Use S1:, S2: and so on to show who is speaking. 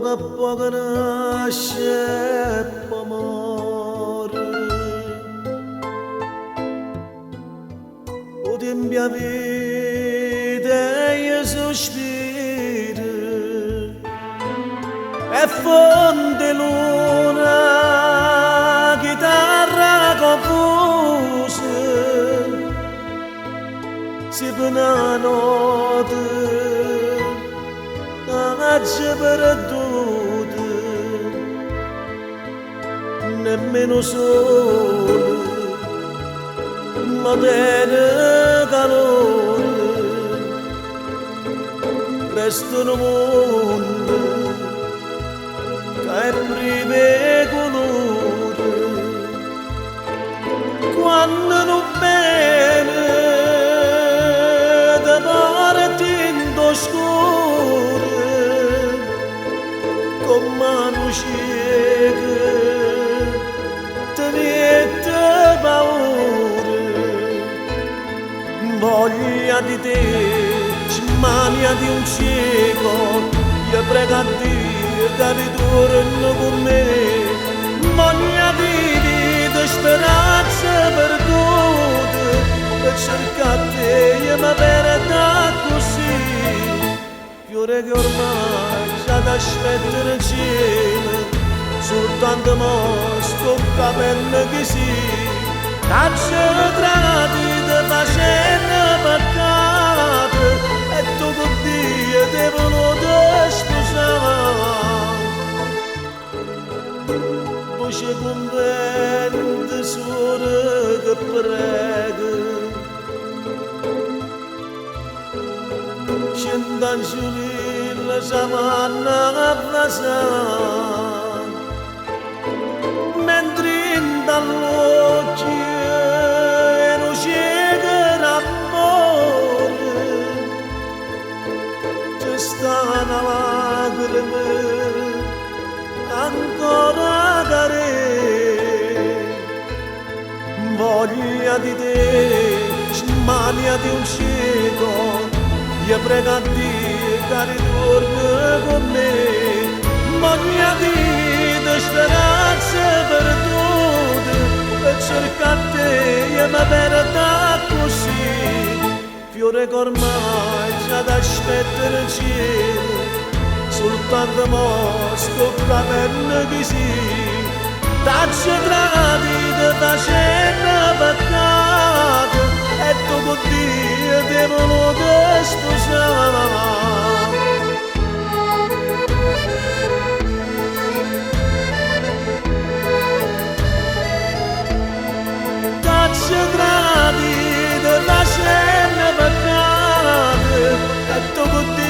S1: a poco nasce amore, o tempo a vita e sospiro, e fonte luna, chitarra confusa, si pena notte. C'è perduto, nemmeno sole, ma tiene calore, resta un mondo che è prime colore, quando non bene, da parte in scuro, con mano cieca te mette paura, voglia di te, smania di un cieco, io prego a Dio che ritorno con me, voglia di vita, speranza perduta, per cercare te e mi perda così, fiore che ormai t'aspetto nel cielo, soltanto mo sto capendo che sì, caccia tradita facendo peccato, e tu con Dio devono te sposare, voce convente solo che prega, scendere la savanna avvasa, mentre dall'occhio non c'è l'amore, c'è sta una lacrima ancora care, voglia di te, smania di un cieco, io prego a Dio che ritorno con me, voglia di speranza perduta, per cercare te e mi perda così, fiore che ormai già t'aspetta nel cielo, soltanto mo sto capendo che sì, taccia tradita facendo peccato, e tu con Dio devono te sposare. Taccia tradita facendo peccato, e tu con Dio